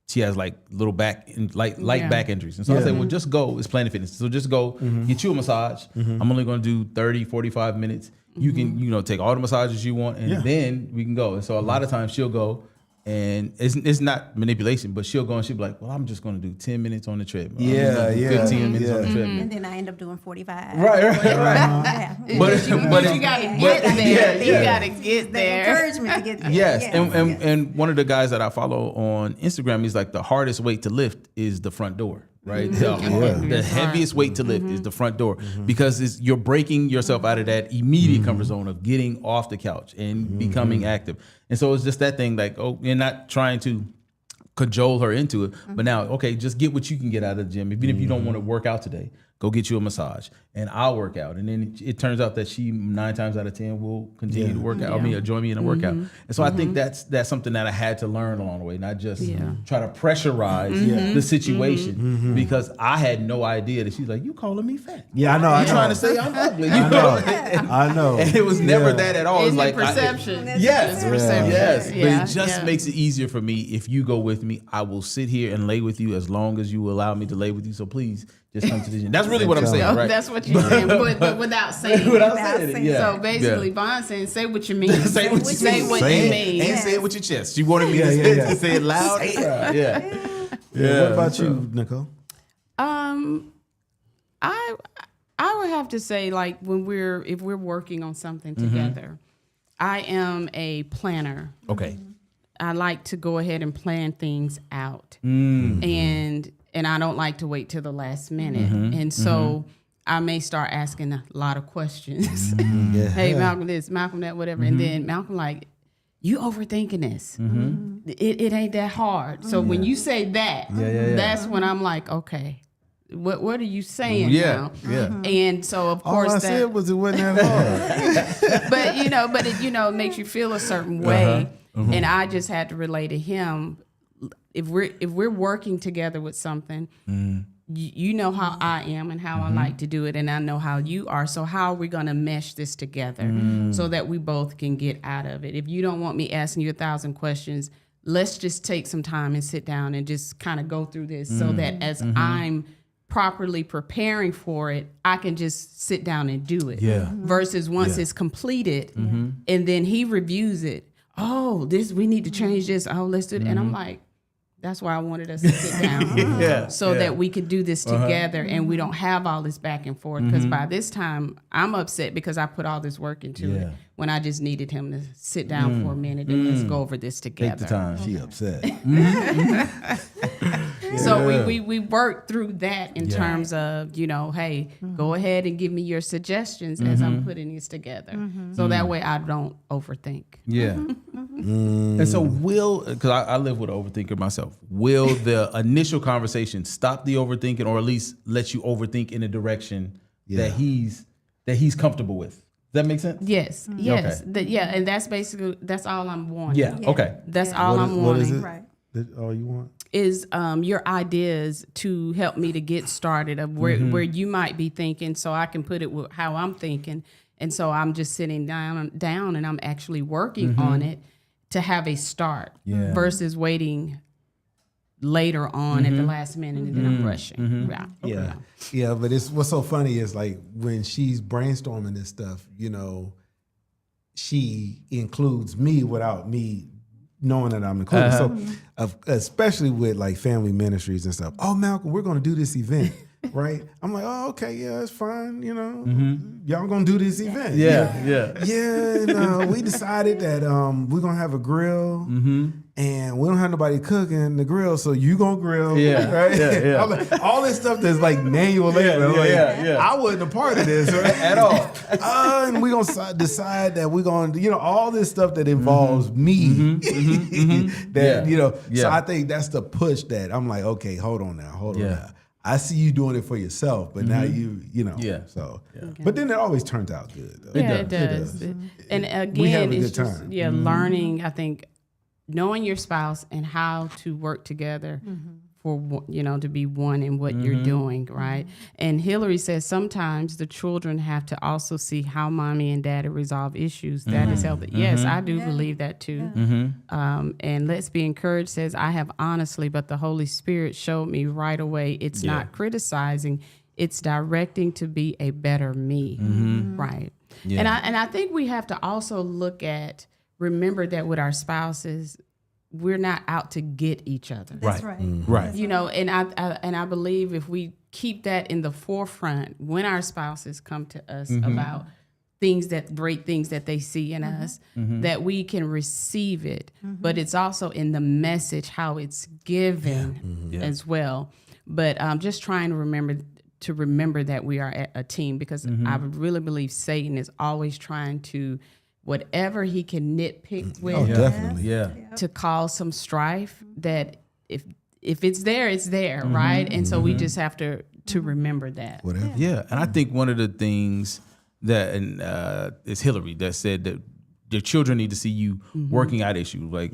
she has like little light back injuries. And so I say, well, just go. It's Planet Fitness. So just go get you a massage. I'm only going to do 30, 45 minutes. You can, take all the massages you want and then we can go. And so a lot of times she'll go and it's not manipulation, but she'll go and she'll be like, well, I'm just going to do 10 minutes on the treadmill. 15 minutes on the treadmill. And then I end up doing 45. Right. Yeah. But you got to get there. You got to get The there. encouragement to get there. Yes. Yes. And one of the guys that I follow on Instagram, he's like, the hardest weight to lift is the front door. Right, the heaviest weight to lift is the front door because you're breaking yourself out of that immediate comfort zone of getting off the couch and becoming active. And so it's just that thing, like, you're not trying to cajole her into it, but now, okay, just get what you can get out of the gym. Even if you don't want to work out today, go get you a massage and I'll work out. And then it turns out that she 9 times out of 10 will continue to work out. Or join me in a workout. And so I think that's something that I had to learn along the way, not just try to pressurize the situation because I had no idea that she's like, you calling me fat. Yeah, I know. You trying to say I'm ugly. I know. And it was never that at all. It's like perception. Yes. It's perception. Yes. Yeah. But it just makes it easier for me if you go with me. I will sit here and lay with you as long as you allow me to lay with you. So please just come to the gym. That's really what I'm saying, right? That's what you're saying, but without saying it. Without saying it, yeah. So basically, Von's saying, say what you mean. Say what you say mean. what Say you it. mean. And say it with your chest. She wanted me to say it loud and proud. Yeah. What about you, Nicole? I would have to say, like, if we're working on something together, I am a planner. Okay. I like to go ahead and plan things out, and I don't like to wait till the last minute. And so I may start asking a lot of questions. Hey, Malcolm this, Malcolm that, whatever. And then Malcolm like, you overthinking this. It ain't that hard. So when you say that, that's when I'm like, okay, what are you saying now? And so of course All I that said was it wasn't that hard. but it makes you feel a certain way. And I just had to relay to him, if we're working together with something, you know how I am and how I like to do it, and I know how you are. So how are we going to mesh this together so that we both can get out of it? If you don't want me asking you 1,000 questions, let's just take some time and sit down and just kind of go through this so that as I'm properly preparing for it, I can just sit down and do it. Versus once it's completed and then he reviews it. Oh, we need to change this. Oh, let's do it. And I'm like, that's why I wanted us to sit down so that we could do this together and we don't have all this back and forth. Because by this time, I'm upset because I put all this work into it when I just needed him to sit down for a minute and let's go over this together. Take the time. She upset. So we worked through that in terms of, hey, go ahead and give me your suggestions as I'm putting this together. So that way I don't overthink. Yeah. And so because I live with an overthinker myself, will the initial conversation stop the overthinking or at least let you overthink in a direction that he's comfortable with? Does that make sense? Yes. Okay. And that's all I'm wanting. Yeah. Okay. That's all I'm wanting. What is it? Right. All you want? Is your ideas to help me to get started of where you might be thinking, so I can put it with how I'm thinking. And so I'm just sitting down and I'm actually working on it to have a start versus waiting later on at the last minute and then I'm rushing. Yeah, but what's so funny is like when she's brainstorming this stuff, she includes me without me knowing that I'm included. So especially with like family ministries and stuff. Oh, Malcolm, we're going to do this event. Right? I'm like, oh, okay, yeah, that's fine. Y'all gonna do this event. We decided that we're gonna have a grill and we don't have nobody cooking the grill, so you gonna grill. Right? I'm like, all this stuff that's like manual labor. I wasn't a part of this at all. And we're gonna decide that we're gonna, all this stuff that involves me. So I think that's the push that I'm like, okay, hold on now. I see you doing it for yourself, but now you know. Yeah. So, but then it always turns out good. Though. It does. And again, We have a it's good just time. learning. I think knowing your spouse and how to work together for to be one in what you're doing, right? And Hillary says sometimes the children have to also see how mommy and daddy resolve issues. That is healthy. Yes, I do believe that too. And Let's Be Encouraged says, I have honestly, but the Holy Spirit showed me right away. It's not criticizing, it's directing to be a better me, right? Yeah. And I think we have to also remember that with our spouses, we're not out to get each other. That's right. Right. And I believe if we keep that in the forefront when our spouses come to us about great things that they see in us, that we can receive it. But it's also in the message, how it's given as well. But just trying to remember that we are a team, because I really believe Satan is always trying to, whatever he can nitpick with, Oh, definitely. Yeah. to cause some strife, that if it's there, it's there, right? And so we just have to remember that. Whatever. Yeah, and I think one of the things that is Hillary that said that your children need to see you working out issues. Like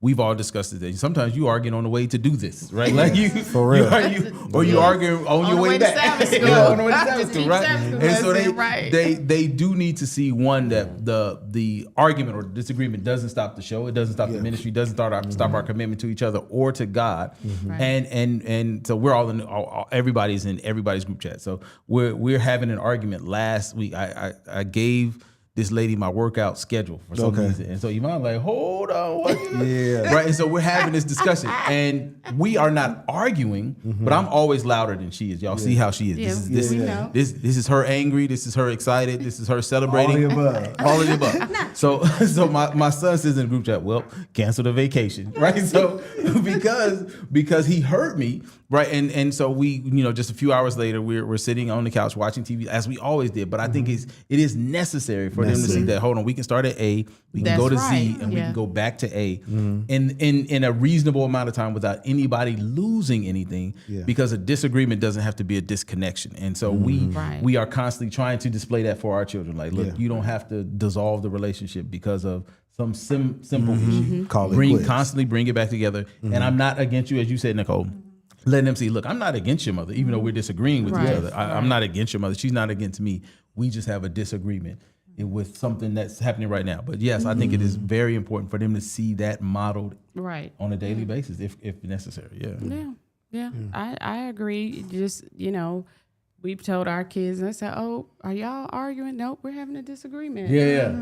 we've all discussed it. Sometimes you arguing on the way to do this, right? Like you for real, you arguing on your way back. Sabbath school. On the way to Sabbath school, right? Sabbath school, And so that's it, right. they do need to see, one, that the argument or disagreement doesn't stop the show. It doesn't stop the ministry. Doesn't stop our commitment to each other or to God. Right. And so we're everybody's in everybody's group chat. So we're having an argument. Last week I gave this lady my workout schedule for some reason. And so Yvonne like, hold on. What? Right. And so we're having this discussion, and we are not arguing, but I'm always louder than she is. Y'all see how she is. Yeah, This is her angry. This is her excited. This is her celebrating. All of the above. All of the above. So my son says in the group chat, well, cancel the vacation. Right. So because he hurt me. Right. And so we, just a few hours later, we're sitting on the couch watching TV as we always did. But I think it is necessary for them to see that, hold on, we can start at A, we can go to Z, and we can go back to A in a reasonable amount of time without anybody losing anything, because a disagreement doesn't have to be a disconnection. And so we are constantly trying to display that for our children. Like, look, you don't have to dissolve the relationship because of some simple issue. Constantly bring it back together. And I'm not against you, as you said, Nicole. Letting them see, look, I'm not against your mother, even though we're disagreeing with each other. I'm not against your mother. She's not against me. We just have a disagreement with something that's happening right now. But yes, I think it is very important for them to see that modeled on a daily basis, if necessary. Yeah. I agree. Just, we've told our kids, and I said, oh, are y'all arguing? Nope, we're having a disagreement.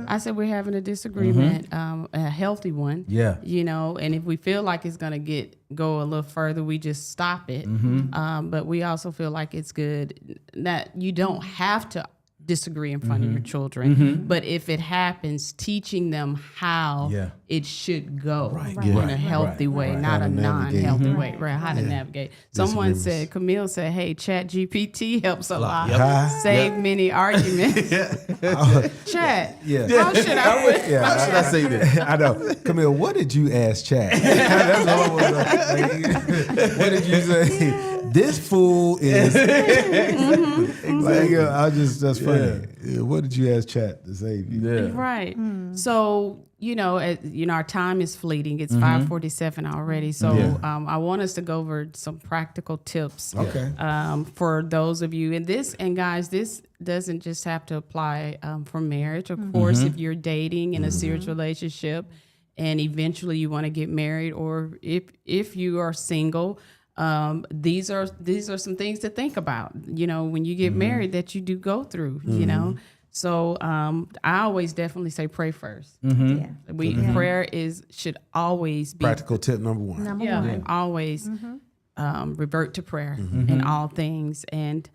I said, we're having a disagreement, a healthy one. And if we feel like it's going to go a little further, we just stop it. But we also feel like it's good that you don't have to disagree in front of your children. But if it happens, teaching them how it should go in a healthy way, not a non-healthy way. Right? How to navigate. Someone said, Camille said, hey, Chat GPT helps a lot. Save many arguments. Chat. How should I say this? I know. Camille, what did you ask Chat? That's all what did you say? This fool is that's funny. What did you ask Chat to save you? Right. So, our time is fleeting. It's 5:47 already. So I want us to go over some practical tips for those of you. And guys, this doesn't just have to apply for marriage. Of course, if you're dating in a serious relationship and eventually you want to get married, or if you are single, these are some things to think about, when you get married, that you do go through, So I always definitely say pray first. Prayer should always be practical tip number one. Always revert to prayer in all things, and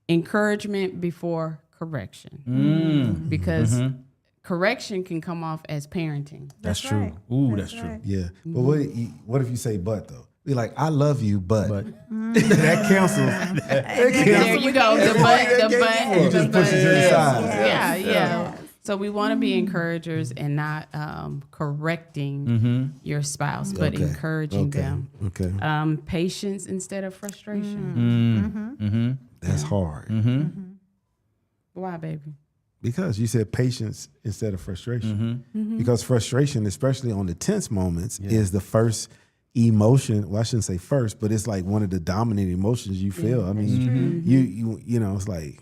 encouragement before correction, because correction can come off as parenting. That's true. Ooh, that's true. Yeah. But what if you say but though? Be like, I love you, but that cancels. There you go. The but. You just push it to the side. Yeah. So we want to be encouragers and not correcting your spouse, but encouraging them. Okay. Patience instead of frustration. That's hard. Why, baby? Because you said patience instead of frustration. Because frustration, especially on the tense moments, is the first emotion. Well, I shouldn't say first, but it's like one of the dominant emotions you feel. I mean, you know, it's like,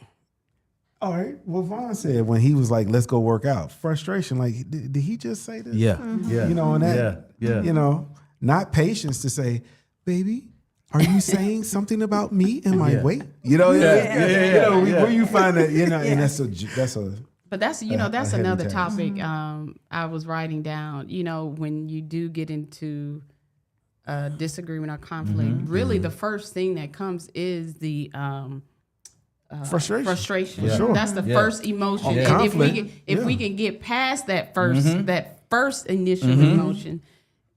all right. Well, Vaughn said when he was like, "Let's go work out." Frustration, like, did he just say this? Yeah. You know, and that, you know, not patience to say, "Baby, are you saying something about me and my weight?" You know, you know, where you find that, you know, and that's a. But that's, you know, that's heavy another task. topic I was writing down. You know, when you do get into disagreement or conflict, really the first thing that comes is the frustration. For sure. That's the first emotion. On And conflict, if we can get past that first initial emotion,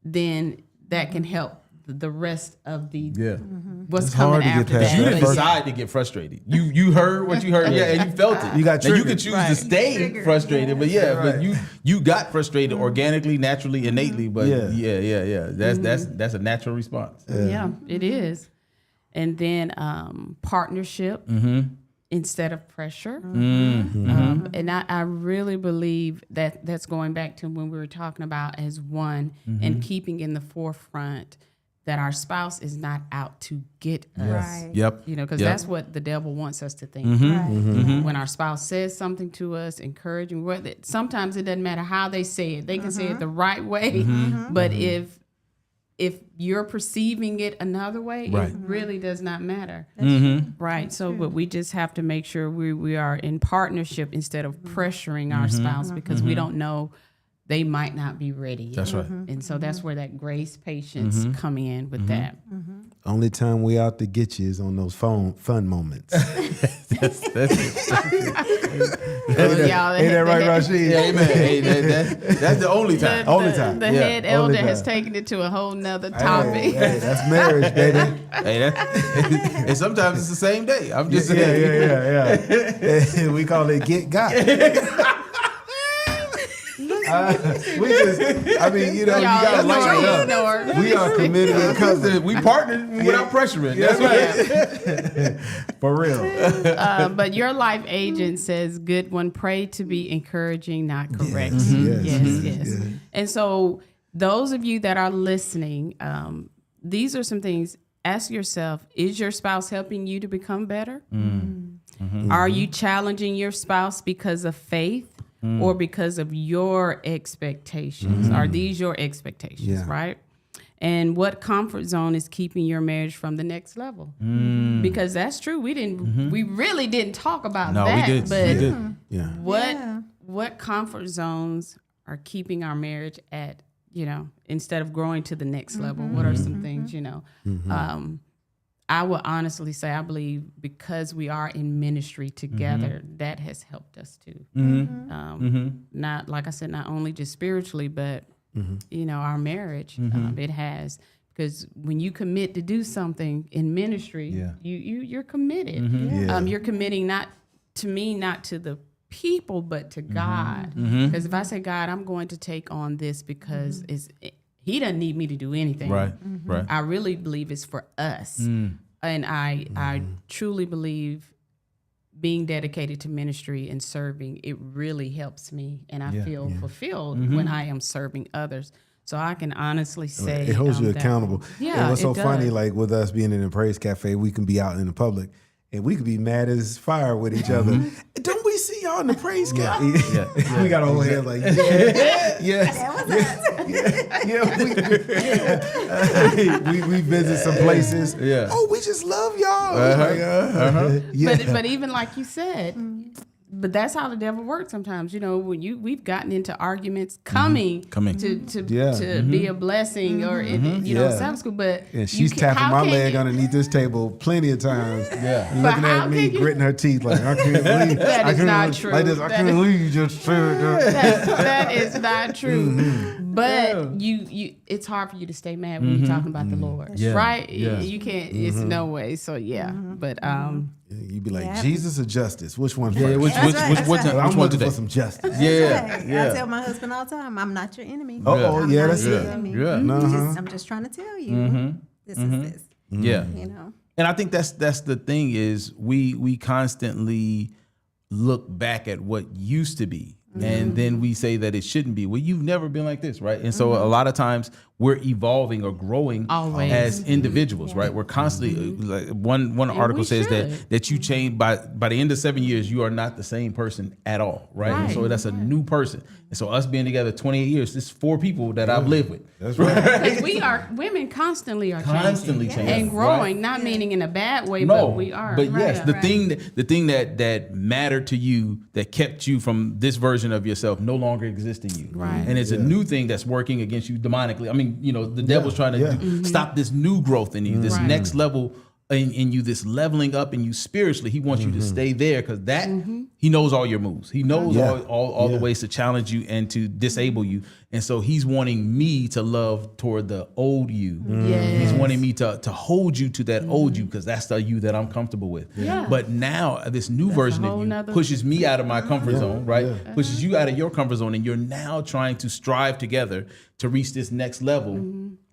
then that can help the rest of the what's It's coming hard to get after past that. You that. didn't decide to get frustrated. You heard what you heard, and you felt it. You got now you triggered. can choose to stay Triggered, frustrated, but Right. but you got frustrated organically, naturally, innately. But that's a natural response. Yeah, it is. And then partnership instead of pressure. And I really believe that that's going back to when we were talking about as one and keeping in the forefront that our spouse is not out to get us. Right. Yep. You know, because that's what the devil wants us to think. Right. When our spouse says something to us, encouraging, sometimes it doesn't matter how they say it. They can say it the right way, but if you're perceiving it another way, it really does not matter. Right. So, but we just have to make sure we are in partnership instead of pressuring our spouse because we don't know. They might not be ready yet. That's right. And so that's where that grace, patience coming in with that. Only time we out to get you is on those fun moments. That's Y'all, Ain't that right, Rashid? yeah, amen. Hey, that's the only time. Only time. The Yeah, head elder only has time. taken it to a whole nother topic. Hey, that's marriage, baby. And sometimes it's the same day. I'm just Yeah, saying. yeah. We call it get got. We just, I mean, you know, you Y'all gotta lighten it up. ignore. We are committed and covered. We partnered without pressuring. That's right. For real. But your life agent says, good one, pray to be encouraging, not correct. Yes. And so those of you that are listening, these are some things. Ask yourself, is your spouse helping you to become better? Are you challenging your spouse because of faith or because of your expectations? Are these your expectations, right? And what comfort zone is keeping your marriage from the next level? Because that's true. We really didn't talk about that. We did. But what comfort zones are keeping our marriage at, you know, instead of growing to the next level? What are some things, you know? I will honestly say, I believe because we are in ministry together, that has helped us too. Not, like I said, not only just spiritually, but, you know, our marriage, it has. Because when you commit to do something in ministry, you're committed. You're committing not to the people, but to God. Because if I say, God, I'm going to take on this because He doesn't need me to do anything. Right. I really believe it's for us. And I truly believe being dedicated to ministry and serving, it really helps me. And I feel fulfilled when I am serving others. So I can honestly say it holds you that- accountable. Yeah, and what's so it does. funny, like with us being in the Praise Cafe, we can be out in the public and we could be mad as fire with each other. Don't we see y'all in the Praise Cafe? We got our whole head like, we visit some places. Oh, we just love y'all. But even like you said, but that's how the devil works sometimes. You know, when we've gotten into arguments coming to be a blessing or you know, Sabbath school, but And she's tapping my leg underneath this table plenty of times. Looking at me, gritting her teeth like, I can't believe That is not true. Like this, I can't believe you just said that. that is not true. But you it's hard for you to stay mad when you're talking about the Lord. Right? You can't, it's no way. So but You'd be like, Yeah. Jesus or justice? Which one Yeah, first? which That's right, that's right. I'm which one looking today? for some justice. Yeah, Right. yeah. I tell my husband all the time, I'm not your enemy. Oh, I'm yeah, not that's your it. enemy. Yeah. I'm just trying to tell you, this is this. Yeah. You know. And I think that's the thing is we constantly look back at what used to be. And then we say that it shouldn't be. Well, you've never been like this, right? And so a lot of times we're evolving or growing Always. as individuals, right? We're constantly like one article we says should. that you change by the end of 7 years, you are not the same person at all, right? And so Right. that's a new person. And so us being together 28 years, this is 4 people that I've lived with. That's right. Because women constantly are Constantly changing. and growing, right? not meaning in a bad way, No, but we are. But yes, Right. the thing that mattered to you, that kept you from this version of yourself, no longer exists in you. Right. And it's a new thing that's working against you demonically. I mean, the devil's trying to stop this new growth in you, this Right. next level in you, this leveling up in you spiritually. He wants you to stay there because that he knows all your moves. He knows all the ways to challenge you and to disable you. And so he's wanting me to love toward the old you. Yes. He's wanting me to hold you to that old you because that's the you that I'm comfortable with. Yeah. But now this new version of whole you nother- pushes me out of my comfort zone, right? Pushes you out of your comfort zone, and you're now trying to strive together to reach this next level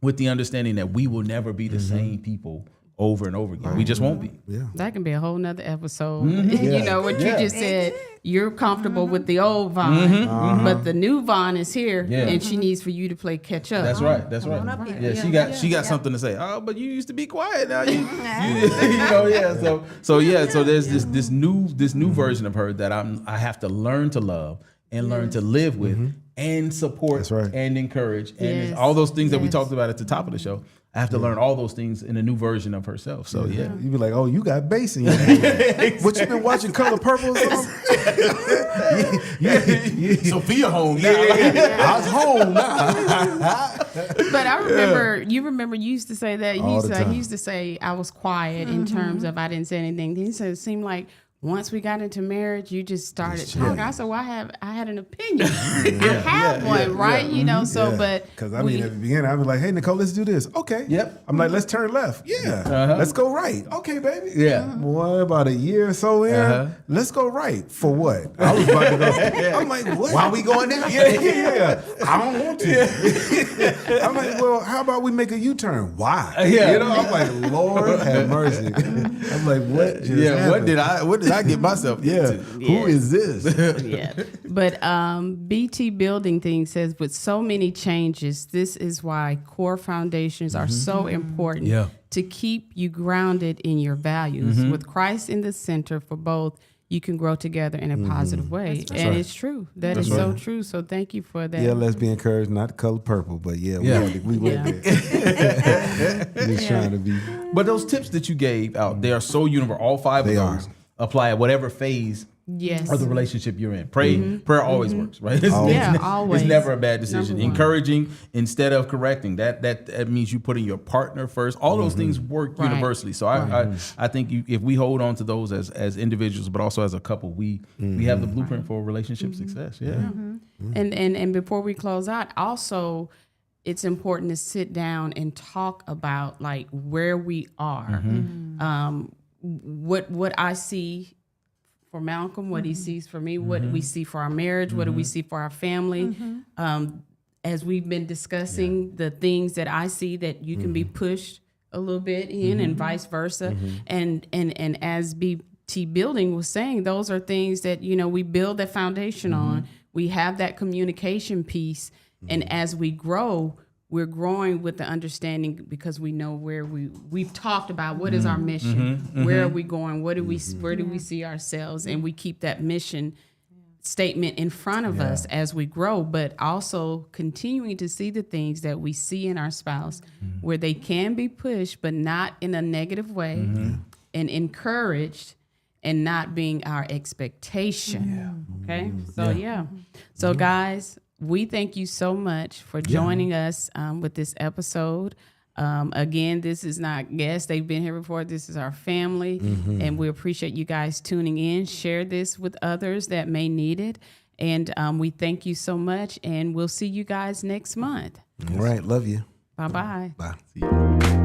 with the understanding that we will never be the same people over and over again. We just won't be. That can be a whole nother episode. Mm-hmm. You know what you just said. You're comfortable with the old Vaughn, but the new Vaughn is here, Mm-hmm. Yeah. and she needs for you to play catch up. That's right. That's right. on up here. Yeah, she got something to say. Oh, but you used to be quiet. Now you yeah. So there's this new version of her that I have to learn to love and learn to live with and support That's right. and encourage and Yes. all those things that we Yes. talked about at the top of the show. I have to learn all those things in a new version of herself. So yeah. You'd be like, oh, you got bass in your head. What, you been watching Color Purple or something? Sophia home now. I was home now. But I remember, you used to say that. All the time. He used to say I was quiet in terms of I didn't say anything. Then he said it seemed like once we got into marriage, you just started talking. I said, well, I had an opinion. I have one, right? You know, so, but. Because I mean, at the beginning, I'd be like, hey, Nicole, let's do this. Okay. Yep. I'm like, let's turn left. Yeah. Let's go right. Okay, baby. Yeah. Boy, about a year or so in, let's go right. For what? I was about to go. I'm like, what? Why we going down? Yeah. I don't want to. I'm like, well, how about we make a U-turn? Why? Yeah. You know, I'm like, Lord have mercy. I'm like, what just happened? What did I get myself Yeah. into? Who is this? Yeah. But BT Building Thing says, with so many changes, this is why core foundations are so important Yeah. to keep you grounded in your values. With Christ in the center for both, you can grow together in a positive way. And it's true. That is so true. So thank you for that. Yeah, let's be encouraged, not the color purple, but Yeah. we went there. Just trying to be. But those tips that you gave out, they are so universal. All 5 They of those apply at whatever phase Yes. of the relationship you're in. Prayer always works, right? Yeah, always. It's never a bad decision. Number one. Encouraging instead of correcting. That means you putting your partner first. All those things work Right. universally. So I think if we hold on to those as individuals, but also as a couple, we have the blueprint for relationship success. Yeah. And before we close out, also it's important to sit down and talk about like where we are. What I see for Malcolm, what he sees for me, what we see for our marriage, what do we see for our family. As we've been discussing the things that I see that you can be pushed a little bit in and vice versa. And as BT Building was saying, those are things that, you know, we build that foundation on. We have that communication piece. And as we grow, we're growing with the understanding because we know where we've talked about what is our mission, where are we going, where do we see ourselves, and we keep that mission statement in front of us as we grow, but also continuing to see the things that we see in our spouse where they can be pushed, but not in a negative way, and encouraged, and not being our expectation. Okay, so guys, we thank you so much for joining us with this episode. Again, this is not guests. They've been here before. This is our family. And we appreciate you guys tuning in. Share this with others that may need it. And we thank you so much. And we'll see you guys next month. All right. Love you. Bye-bye. Bye. See you.